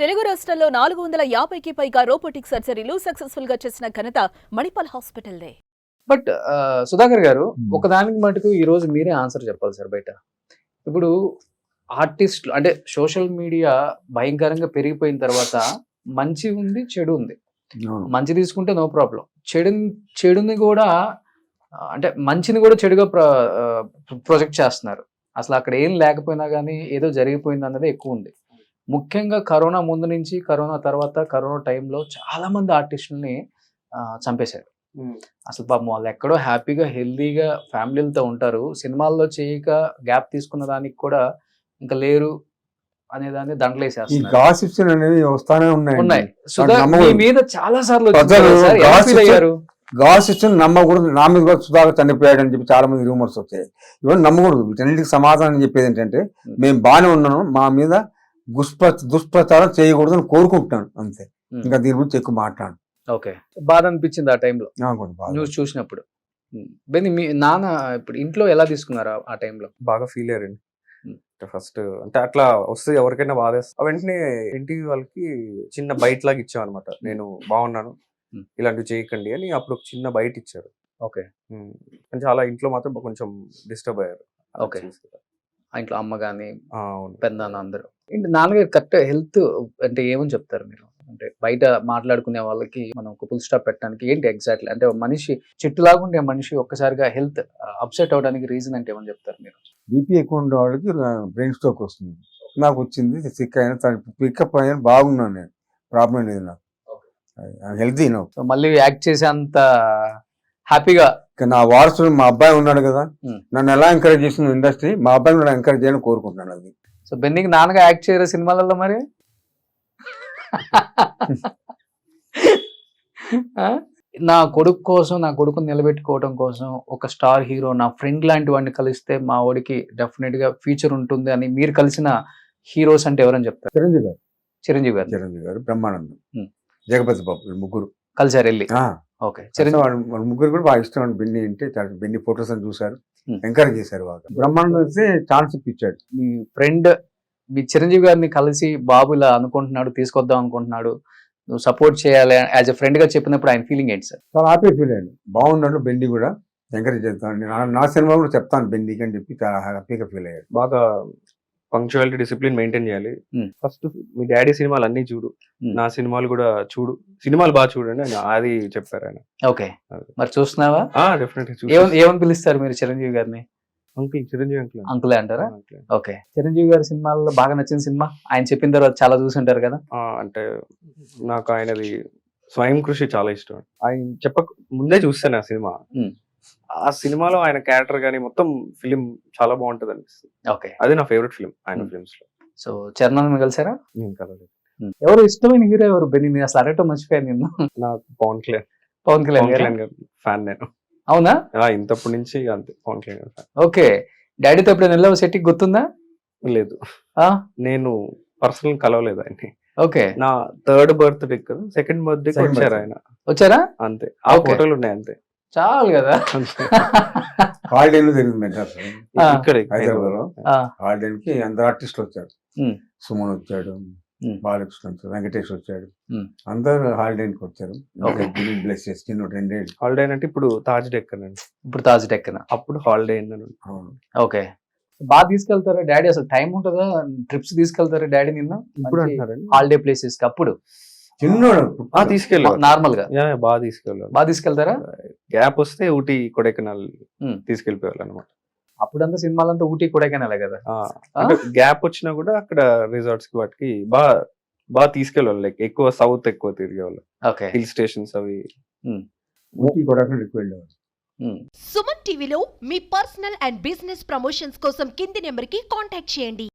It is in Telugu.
తెలుగు రాష్ట్రాల్లో 450కి పైగా రోబోటిక్ సర్జరీలు సక్సెస్ఫుల్ గా చేసిన ఘనత మణిపాల్ హాస్పిటల్దే. బట్ సుధాకర్ గారు ఒకదానికి మటుకు ఈ రోజు మీరే ఆన్సర్ చెప్పాలి సార్ బయట. ఇప్పుడు ఆర్టిస్టులు అంటే సోషల్ మీడియా భయంకరంగా పెరిగిపోయిన తర్వాత మంచి ఉంది, చెడు ఉంది. మంచి తీసుకుంటే నో ప్రాబ్లం. చెడుని కూడా అంటే మంచిని కూడా చెడుగా ప్రొజెక్ట్ చేస్తున్నారు. అసలు అక్కడ ఏం లేకపోయినా కానీ ఏదో జరిగిపోయింది అన్నది ఎక్కువ ఉంది. ముఖ్యంగా కరోనా ముందు నుంచి, కరోనా తర్వాత, కరోనా టైంలో చాలా మంది ఆర్టిస్టుల్ని చంపేశారు. అసలు పాపం వాళ్ళు ఎక్కడో హ్యాపీగా హెల్దీగా ఫ్యామిలీలతో ఉంటారు. సినిమాల్లో చేయక గ్యాప్ తీసుకున్న దానికి కూడా ఇంకా లేరు అనేదాన్ని వస్తానే ఉన్నాయి. సుధా మీ మీద చాలా సార్లు గాసిప్స్ నమ్మకూడదు. నా మీద కూడా సుధాకర్ చనిపోయాడు అని చెప్పి చాలా మంది రూమర్స్ వచ్చాయి. ఇవన్నీ నమ్మకూడదు. వీటన్నిటికి సమాధానం చెప్పేది ఏంటంటే మేము బాగానే ఉన్నాను, మా మీద దుష్ప్రచారం చేయకూడదు అని కోరుకుంటున్నాను అంతే. ఇంకా దీని గురించి ఎక్కువ మాట్లాడు. ఓకే, బాధ అనిపించింది ఆ టైంలో న్యూస్ చూసినప్పుడు. మీ నాన్న ఇప్పుడు ఇంట్లో ఎలా తీసుకున్నారు ఆ టైంలో? బాగా ఫీల్ అయ్యారండి. ఫస్ట్ అంటే అట్లా వస్తే ఎవరికైనా బాధేస్తా వెంటనే ఇంటి వాళ్ళకి చిన్న బయట లాగా ఇచ్చాం అనమాట. నేను బాగున్నాను, ఇలాంటివి చేయకండి అని అప్పుడు ఒక చిన్న బయట ఇచ్చారు. ఓకే, చాలా ఇంట్లో మాత్రం కొంచెం డిస్టర్బ్ అయ్యారు. ఓకే, ఇంట్లో అమ్మ కానీ పెద్దనాన్న అందరూ. నాన్నగారు కరెక్ట్ హెల్త్ అంటే ఏమని చెప్తారు మీరు? అంటే బయట మాట్లాడుకునే వాళ్ళకి మనం ఒక ఫుల్ స్టాప్ పెట్టడానికి ఏంటి ఎగ్జాక్ట్లీ? అంటే మనిషి చెట్టులాగా ఉండే మనిషి ఒక్కసారిగా హెల్త్ అప్సెట్ అవడానికి రీజన్ అంటే ఏమని చెప్తారు మీరు? బీపీ ఎక్కువ ఉండే వాళ్ళకి బ్రెయిన్ స్ట్రోక్ వస్తుంది. నాకు వచ్చింది, సిక్ అయినా పికప్ అయినా బాగున్నాను, నేను ప్రాబ్లం లేదు, నాకు హెల్తీ. మళ్ళీ యాక్ట్ చేసే అంత హ్యాపీగా నా వారసుడు మా అబ్బాయి ఉన్నాడు కదా, నన్ను ఎలా ఎంకరేజ్ చేస్తుంది ఇండస్ట్రీ, మా అబ్బాయిని కూడా ఎంకరేజ్ చేయాలని కోరుకుంటున్నాను. అది సో బెన్నీకి నాన్నగా యాక్ట్ చేయరు సినిమాలలో మరి? నా కొడుకు కోసం, నా కొడుకుని నిలబెట్టుకోవడం కోసం ఒక స్టార్ హీరో, నా ఫ్రెండ్ లాంటి వాడిని కలిస్తే మా వాడికి డెఫినెట్ గా ఫ్యూచర్ ఉంటుంది అని మీరు కలిసిన హీరోస్ అంటే ఎవరని చెప్తారు? చిరంజీవి గారు. చిరంజీవి గారు, బ్రహ్మానందం, జగపతి బాబు, ముగ్గురు కలిసారు వెళ్ళి. ఓకే, చిరంజీవి ముగ్గురు కూడా బాగా ఇష్టం. బెన్నీ అంటే బెన్నీ ఫోటోస్ అని చూసారు, ఎంకరేజ్ చేశారు బాగా. బ్రహ్మానందం అయితే ఛాన్స్ ఇప్పించాడు. మీ ఫ్రెండ్ మీ చిరంజీవి గారిని కలిసి బాబు ఇలా అనుకుంటున్నాడు, తీసుకొద్దాం అనుకుంటున్నాడు, నువ్వు సపోర్ట్ చేయాలి యాజ్ ఎ ఫ్రెండ్ గా చెప్పినప్పుడు ఆయన ఫీలింగ్ ఏంటి సార్? చాలా హ్యాపీ ఫీల్ అయ్యాను. బాగున్నాడు, బెన్నీ కూడా ఎంకరేజ్ చేస్తాను, నా సినిమా కూడా చెప్తాను బెన్నీకి అని చెప్పి చాలా హ్యాపీగా ఫీల్ అయ్యాడు. బాగా పంక్చువాలిటీ, డిసిప్లిన్ మెయింటైన్ చేయాలి. ఫస్ట్ మీ డాడీ సినిమాలు అన్ని చూడు, నా సినిమాలు కూడా చూడు, సినిమాలు బాగా చూడండి అని అది చెప్పారు ఆయన. ఓకే, మరి చూస్తున్నావా? డెఫినెట్లీ. ఏమని పిలుస్తారు మీరు చిరంజీవి గారిని? Uncle, Chiranjeevi uncle. అంకులే అంటారా? ఓకే, చిరంజీవి గారి సినిమాల్లో బాగా నచ్చిన సినిమా ఆయన చెప్పిన తర్వాత చాలా చూసుంటారు కదా. అంటే నాకు ఆయనది స్వయం కృషి చాలా ఇష్టం. ఆయన చెప్పక ముందే చూస్తాను ఆ సినిమా. ఆ సినిమాలో ఆయన క్యారెక్టర్ కానీ మొత్తం ఫిలిం చాలా బాగుంటది అనిపిస్తుంది. ఓకే, అది నా ఫేవరెట్ ఫిలిం ఆయన ఫిలిమ్స్ లో. సో చరణ్ కలిసారా? నేను కలలేదు. ఎవరు ఇష్టమైన హీరో ఎవరు? బెన్నీ అసలు అడగటం మర్చిపోయాను నేను. నాకు పవన్ కళ్యాణ్ గారు ఫ్యాన్ నేను. అవునా? ఇంతప్పటి నుంచి అంతే, పవన్ కళ్యాణ్ గారు ఫ్యాన్. ఓకే, డాడీతో ఎప్పుడైనా వెళ్ళావు సెట్టికి, గుర్తుందా? లేదు, నేను పర్సనల్ కలవలేదు ఆయన్ని. ఓకే, నా 3rd బర్త్డే కదా, 2nd బర్త్డే వచ్చారు ఆయన. వచ్చారా? అంతే, ఆ ఫోటోలు ఉన్నాయి అంతే, చాలు కదా. హాలిడేలో జరిగింది ఇక్కడ హైదరాబాద్ లో. హాలిడేకి అందరు ఆర్టిస్టులు వచ్చారు. సుమన్ వచ్చాడు, బాలకృష్ణ వచ్చాడు, వెంకటేష్ వచ్చాడు, అందరు హాలిడేకి వచ్చారు. బ్లెస్ చేసి 2 హాలిడే అంటే ఇప్పుడు తాజ్ డెక్కన్ అండి. ఇప్పుడు తాజ్ డెక్కన్, అప్పుడు హాలిడే. ఓకే, బాగా తీసుకెళ్తారా డాడీ? అసలు టైం ఉంటుందా? ట్రిప్స్ తీసుకెళ్తారా డాడీ నిన్న? ఇప్పుడు హాలిడే ప్లేసెస్ కి అప్పుడు తీసుకెళ్ళారు నార్మల్ గా. బాగా తీసుకెళ్తారా? గ్యాప్ వస్తే ఊటీ, కొడైకెనాల్ తీసుకెళ్ళిపోవాలి అనమాట. అప్పుడంతా సినిమాలంతా ఊటీ, కొడైకెనాలే కదా. గ్యాప్ వచ్చినా కూడా అక్కడ రిసార్ట్స్ కి వాటికి బాగా తీసుకెళ్ళాలి. లైక్ ఎక్కువ సౌత్ ఎక్కువ తిరిగేవాళ్ళు. ఓకే, హిల్ స్టేషన్స్ అవి సుమన్ టీవీలో మీ పర్సనల్ అండ్ బిజినెస్ ప్రమోషన్స్ కోసం కింది నెంబర్ కి కాంటాక్ట్ చేయండి.